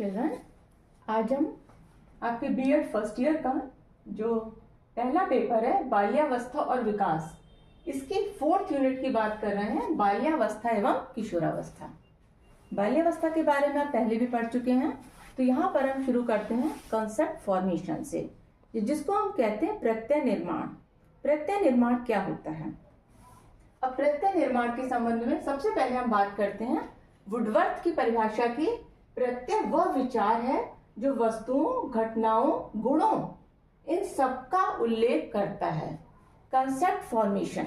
Children, आज हम आपके बीएड फर्स्ट ईयर का जो पहला पेपर है बाल्यावस्था और विकास, इसकी 4th यूनिट की बात कर रहे हैं, बाल्यावस्था एवं किशोरावस्था। बाल्यावस्था के बारे में आप पहले भी पढ़ चुके हैं, तो यहाँ पर हम शुरू करते हैं कॉन्सेप्ट फॉर्मेशन से, जिसको हम कहते हैं प्रत्यय निर्माण। प्रत्यय निर्माण क्या होता है? अब प्रत्यय निर्माण के संबंध में सबसे पहले हम बात करते हैं वुडवर्थ की परिभाषा की। प्रत्यय वह विचार है जो वस्तुओं, घटनाओं, गुणों, इन सबका उल्लेख करता है। कंसेप्ट फॉर्मेशन,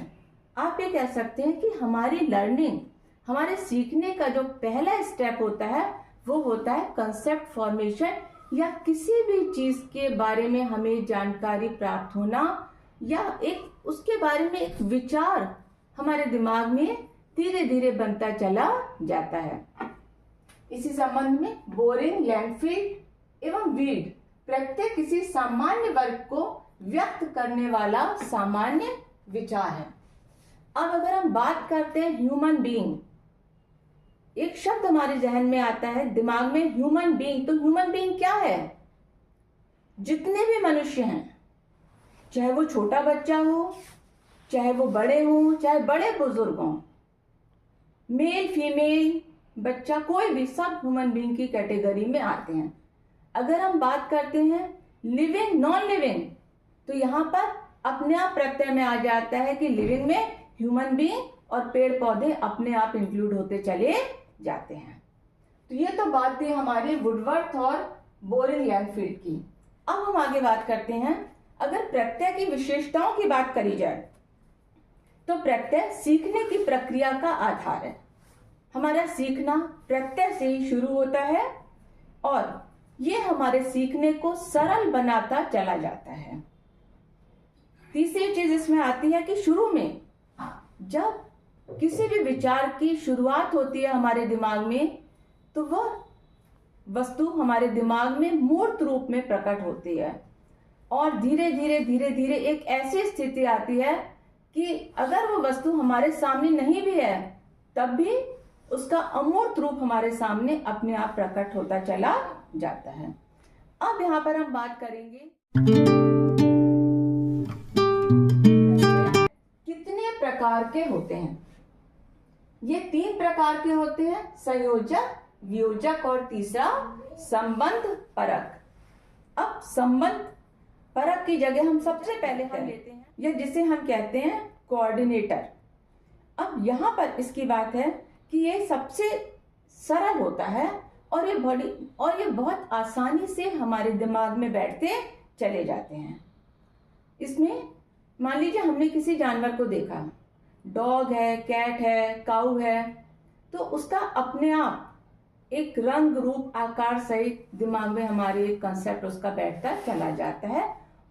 आप ये कह सकते हैं कि हमारी लर्निंग, हमारे सीखने का जो पहला स्टेप होता है वो होता है कंसेप्ट फॉर्मेशन, या किसी भी चीज के बारे में हमें जानकारी प्राप्त होना, या एक उसके बारे में एक विचार हमारे दिमाग में धीरे धीरे बनता चला जाता है। इसी संबंध में बोरिंग, लैंडफील्ड एवं वीड प्रत्यय किसी सामान्य वर्ग को व्यक्त करने वाला सामान्य विचार है। अब अगर हम बात करते हैं ह्यूमन बीइंग, एक शब्द हमारे जहन में आता है दिमाग में, ह्यूमन बीइंग। तो ह्यूमन बीइंग क्या है? जितने भी मनुष्य हैं, चाहे वो छोटा बच्चा हो, चाहे वो बड़े हो, चाहे बड़े बुजुर्ग हों, मेल फीमेल बच्चा, कोई भी, सब ह्यूमन बीइंग की कैटेगरी में आते हैं। अगर हम बात करते हैं लिविंग, नॉन लिविंग, तो यहाँ पर अपने आप प्रत्यय में आ जाता है कि लिविंग में ह्यूमन बीइंग और पेड़ पौधे अपने आप इंक्लूड होते चले जाते हैं। तो ये तो बात थी हमारी वुडवर्थ और बोरिंग लैंडफील्ड की। अब हम आगे बात करते हैं, अगर प्रत्यय की विशेषताओं की बात करी जाए तो प्रत्यय सीखने की प्रक्रिया का आधार है। हमारा सीखना प्रत्यय से ही शुरू होता है और ये हमारे सीखने को सरल बनाता चला जाता है। तीसरी चीज इसमें आती है कि शुरू में जब किसी भी विचार की शुरुआत होती है हमारे दिमाग में, तो वह वस्तु हमारे दिमाग में मूर्त रूप में प्रकट होती है, और धीरे धीरे एक ऐसी स्थिति आती है कि अगर वो वस्तु हमारे सामने नहीं भी है, तब भी उसका अमूर्त रूप हमारे सामने अपने आप प्रकट होता चला जाता है। अब यहाँ पर हम बात करेंगे कितने प्रकार के होते हैं। ये 3 प्रकार के होते हैं, संयोजक, वियोजक और तीसरा संबंध परक। अब संबंध परक की जगह हम सबसे पहले हम लेते हैं या जिसे हम कहते हैं कोऑर्डिनेटर। अब यहाँ पर इसकी बात है कि ये सबसे सरल होता है और ये बहुत आसानी से हमारे दिमाग में बैठते चले जाते हैं। इसमें मान लीजिए हमने किसी जानवर को देखा, डॉग है, कैट है, काऊ है, तो उसका अपने आप एक रंग रूप आकार सहित दिमाग में हमारे कंसेप्ट उसका बैठता चला जाता है,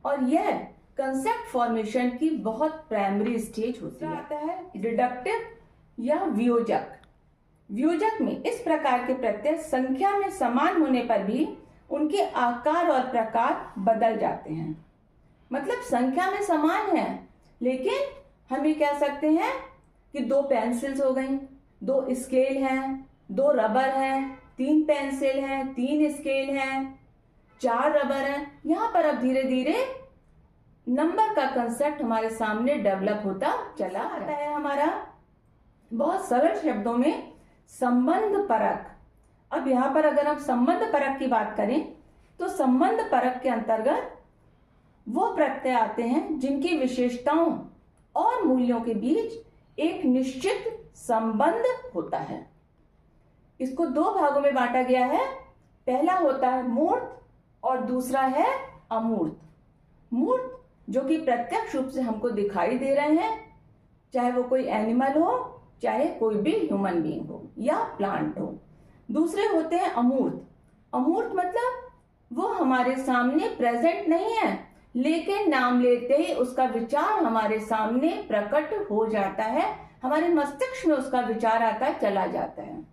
और यह कंसेप्ट फॉर्मेशन की बहुत प्राइमरी स्टेज होती है। आता है डिडक्टिव या वियोजक। वियोजक में इस प्रकार के प्रत्यय संख्या में समान होने पर भी उनके आकार और प्रकार बदल जाते हैं। मतलब संख्या में समान है, लेकिन हम ये कह सकते हैं कि 2 पेंसिल्स हो गई, 2 स्केल हैं, 2 रबर हैं, 3 पेंसिल हैं, 3 स्केल हैं, 4 रबर हैं। यहाँ पर अब धीरे धीरे नंबर का कंसेप्ट हमारे सामने डेवलप होता चला आता है। हमारा बहुत सरल शब्दों में संबंध परक। अब यहाँ पर अगर हम संबंध परक की बात करें तो संबंध परक के अंतर्गत वो प्रत्यय आते हैं जिनकी विशेषताओं और मूल्यों के बीच एक निश्चित संबंध होता है। इसको 2 भागों में बांटा गया है। पहला होता है मूर्त और दूसरा है अमूर्त। मूर्त जो कि प्रत्यक्ष रूप से हमको दिखाई दे रहे हैं, चाहे वो कोई एनिमल हो, चाहे कोई भी ह्यूमन बीइंग हो या प्लांट हो। दूसरे होते हैं अमूर्त। अमूर्त मतलब वो हमारे सामने प्रेजेंट नहीं है, लेकिन नाम लेते ही उसका विचार हमारे सामने प्रकट हो जाता है, हमारे मस्तिष्क में उसका विचार आता चला जाता है।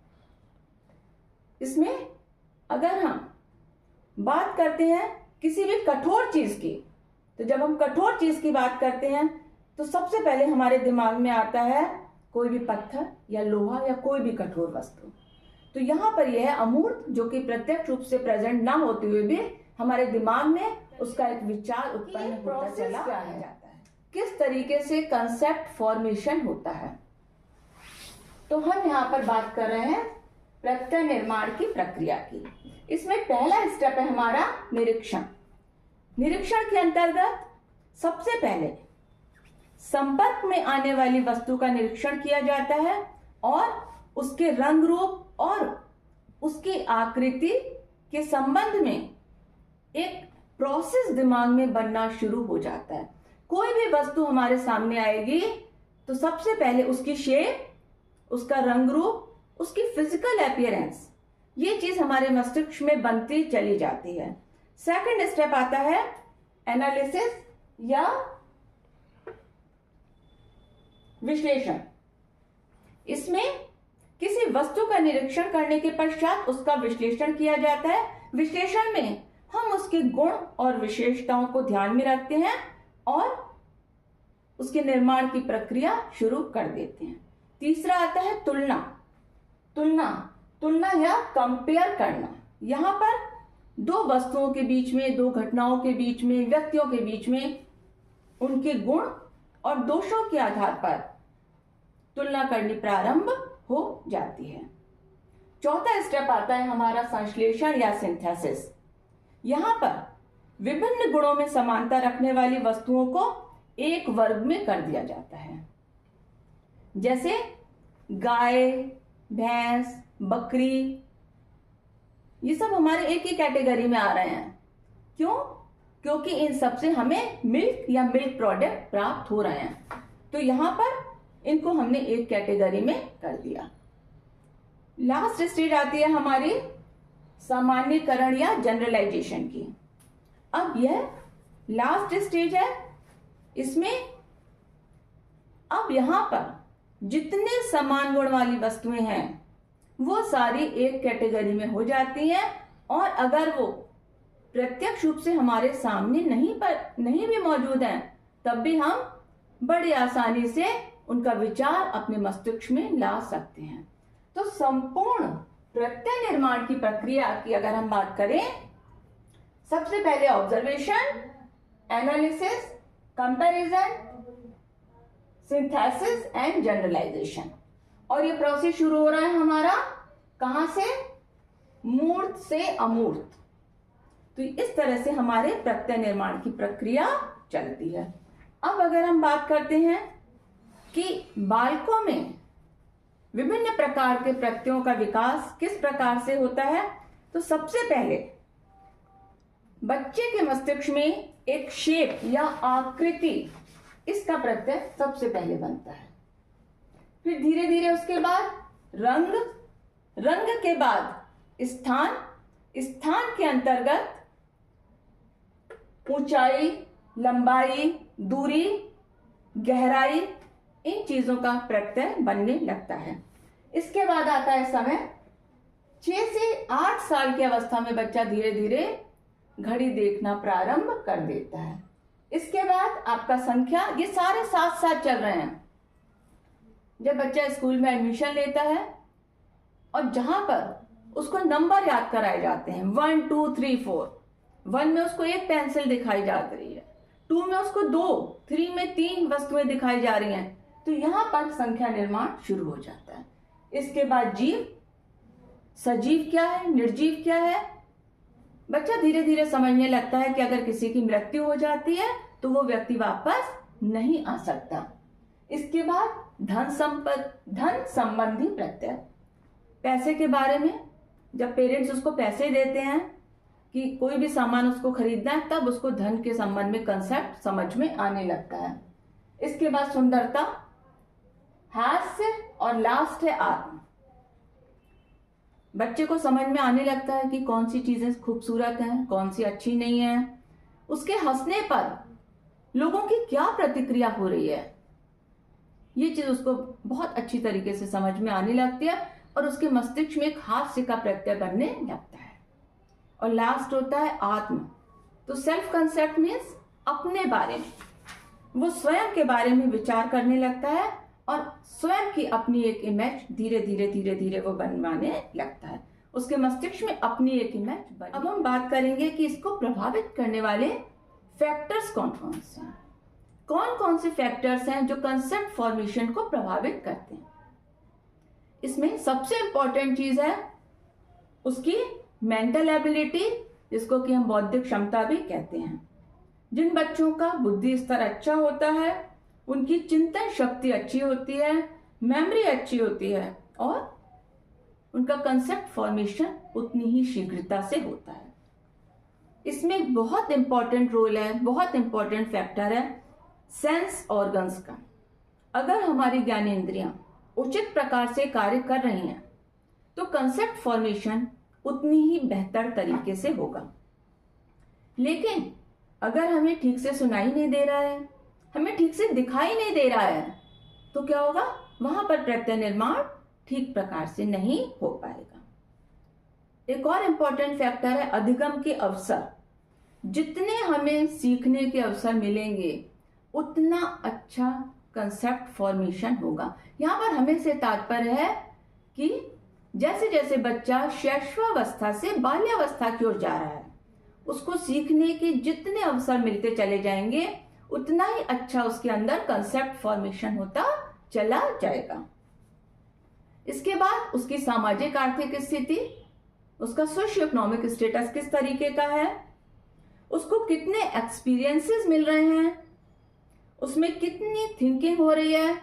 इसमें अगर हम बात करते हैं किसी भी कठोर चीज की, तो जब हम कठोर चीज की बात करते हैं तो सबसे पहले हमारे दिमाग में आता है कोई भी पत्थर या लोहा या कोई भी कठोर वस्तु। तो यहाँ पर यह है अमूर्त, जो कि प्रत्यक्ष रूप से प्रेजेंट ना होते हुए भी हमारे दिमाग में उसका एक विचार उत्पन्न होता चला जाता है। किस तरीके से कंसेप्ट फॉर्मेशन होता है, तो हम यहाँ पर बात कर रहे हैं प्रत्यय निर्माण की प्रक्रिया की। इसमें पहला स्टेप है हमारा निरीक्षण। निरीक्षण के अंतर्गत सबसे पहले संपर्क में आने वाली वस्तु का निरीक्षण किया जाता है और उसके रंग रूप और उसकी आकृति के संबंध में एक प्रोसेस दिमाग में बनना शुरू हो जाता है। कोई भी वस्तु हमारे सामने आएगी तो सबसे पहले उसकी शेप, उसका रंग रूप, उसकी फिजिकल अपीयरेंस, ये चीज हमारे मस्तिष्क में बनती चली जाती है। सेकंड स्टेप आता है एनालिसिस या विश्लेषण। इसमें किसी वस्तु का निरीक्षण करने के पश्चात उसका विश्लेषण किया जाता है। विश्लेषण में हम उसके गुण और विशेषताओं को ध्यान में रखते हैं और उसके निर्माण की प्रक्रिया शुरू कर देते हैं। तीसरा आता है तुलना। तुलना या कंपेयर करना। यहाँ पर दो वस्तुओं के बीच में, दो घटनाओं के बीच में, व्यक्तियों के बीच में उनके गुण और दोषों के आधार पर तुलना करनी प्रारंभ हो जाती है। चौथा स्टेप आता है हमारा संश्लेषण या सिंथेसिस। यहां पर विभिन्न गुणों में समानता रखने वाली वस्तुओं को एक वर्ग में कर दिया जाता है, जैसे गाय, भैंस, बकरी, ये सब हमारे एक ही कैटेगरी में आ रहे हैं। क्यों? क्योंकि इन सब से हमें मिल्क या मिल्क प्रोडक्ट प्राप्त हो रहे हैं, तो यहां पर इनको हमने एक कैटेगरी में कर दिया। लास्ट स्टेज आती है हमारी सामान्यीकरण या जनरलाइजेशन की। अब यह लास्ट स्टेज है। इसमें अब यहां पर जितने समान गुण वाली वस्तुएं हैं वो सारी एक कैटेगरी में हो जाती हैं, और अगर वो प्रत्यक्ष रूप से हमारे सामने नहीं भी मौजूद हैं, तब भी हम बड़ी आसानी से उनका विचार अपने मस्तिष्क में ला सकते हैं। तो संपूर्ण प्रत्यय निर्माण की प्रक्रिया की अगर हम बात करें, सबसे पहले observation, analysis, comparison, synthesis and generalisation. और ये प्रोसेस शुरू हो रहा है हमारा कहां से? मूर्त से अमूर्त। तो इस तरह से हमारे प्रत्यय निर्माण की प्रक्रिया चलती है। अब अगर हम बात करते हैं कि बालकों में विभिन्न प्रकार के प्रत्ययों का विकास किस प्रकार से होता है, तो सबसे पहले बच्चे के मस्तिष्क में एक शेप या आकृति, इसका प्रत्यय सबसे पहले बनता है। फिर धीरे धीरे उसके बाद रंग, रंग के बाद स्थान, स्थान के अंतर्गत ऊंचाई, लंबाई, दूरी, गहराई, इन चीजों का प्रत्यय बनने लगता है। इसके बाद आता है समय। 6 से 8 साल की अवस्था में बच्चा धीरे धीरे घड़ी देखना प्रारंभ कर देता है। इसके बाद आपका संख्या, ये सारे साथ साथ चल रहे हैं। जब बच्चा स्कूल में एडमिशन लेता है और जहां पर उसको नंबर याद कराए जाते हैं, 1 2 3 4, 1 में उसको एक पेंसिल दिखाई जा रही है, 2 में उसको 2, 3 में 3 वस्तुएं दिखाई जा रही हैं, तो यहां पर संख्या निर्माण शुरू हो जाता है। इसके बाद जीव, सजीव क्या है, निर्जीव क्या है। बच्चा धीरे धीरे समझने लगता है कि अगर किसी की मृत्यु हो जाती है तो वो व्यक्ति वापस नहीं आ सकता। इसके बाद धन संबंधी प्रत्यय, पैसे के बारे में, जब पेरेंट्स उसको पैसे देते हैं कि कोई भी सामान उसको खरीदना है, तब उसको धन के संबंध में कंसेप्ट समझ में आने लगता है। इसके बाद सुंदरता, हास्य, और लास्ट है आत्म। बच्चे को समझ में आने लगता है कि कौन सी चीजें खूबसूरत हैं, कौन सी अच्छी नहीं है। उसके हंसने पर लोगों की क्या प्रतिक्रिया हो रही है, ये चीज उसको बहुत अच्छी तरीके से समझ में आने लगती है और उसके मस्तिष्क में एक हास्य का प्रत्यय बनने लगता है। और लास्ट होता है आत्म। तो सेल्फ कंसेप्ट मीन्स अपने बारे में, वो स्वयं के बारे में विचार करने लगता है और स्वयं की अपनी एक इमेज धीरे धीरे वो बनवाने लगता है। उसके मस्तिष्क में अपनी एक इमेज बन। अब हम बात करेंगे कि इसको प्रभावित करने वाले फैक्टर्स कौन कौन से हैं। कौन कौन से फैक्टर्स हैं जो कंसेप्ट फॉर्मेशन को प्रभावित करते हैं। इसमें सबसे इंपॉर्टेंट चीज है उसकी मेंटल एबिलिटी, जिसको कि हम बौद्धिक क्षमता भी कहते हैं। जिन बच्चों का बुद्धि स्तर अच्छा होता है, उनकी चिंतन शक्ति अच्छी होती है, मेमोरी अच्छी होती है और उनका कंसेप्ट फॉर्मेशन उतनी ही शीघ्रता से होता है। इसमें एक बहुत इंपॉर्टेंट रोल है, बहुत इंपॉर्टेंट फैक्टर है सेंस ऑर्गन्स का। अगर हमारी ज्ञानेंद्रियां उचित प्रकार से कार्य कर रही हैं तो कंसेप्ट फॉर्मेशन उतनी ही बेहतर तरीके से होगा। लेकिन अगर हमें ठीक से सुनाई नहीं दे रहा है, हमें ठीक से दिखाई नहीं दे रहा है, तो क्या होगा, वहां पर प्रत्यय निर्माण ठीक प्रकार से नहीं हो पाएगा। एक और इंपॉर्टेंट फैक्टर है अधिगम के अवसर। जितने हमें सीखने के अवसर मिलेंगे उतना अच्छा कंसेप्ट फॉर्मेशन होगा। यहाँ पर हमें से तात्पर्य है कि जैसे जैसे बच्चा शैशवावस्था से बाल्यावस्था की ओर जा रहा है, उसको सीखने के जितने अवसर मिलते चले जाएंगे उतना ही अच्छा उसके अंदर कंसेप्ट फॉर्मेशन होता चला जाएगा। इसके बाद उसकी सामाजिक आर्थिक स्थिति, उसका सोशियो इकोनॉमिक स्टेटस किस तरीके का है, उसको कितने एक्सपीरियंसेस मिल रहे हैं, उसमें कितनी थिंकिंग हो रही है,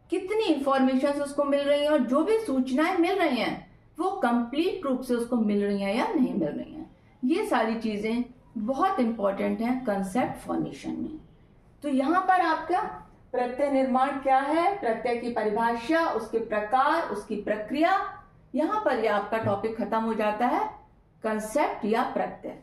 कितनी इंफॉर्मेशन उसको मिल रही है और जो भी सूचनाएं मिल रही हैं वो कंप्लीट रूप से उसको मिल रही हैं या नहीं मिल रही हैं। ये सारी चीजें बहुत इंपॉर्टेंट हैं कंसेप्ट फॉर्मेशन में। तो यहाँ पर आपका प्रत्यय निर्माण क्या है, प्रत्यय की परिभाषा, उसके प्रकार, उसकी प्रक्रिया, यहाँ पर ये आपका टॉपिक खत्म हो जाता है कंसेप्ट या प्रत्यय।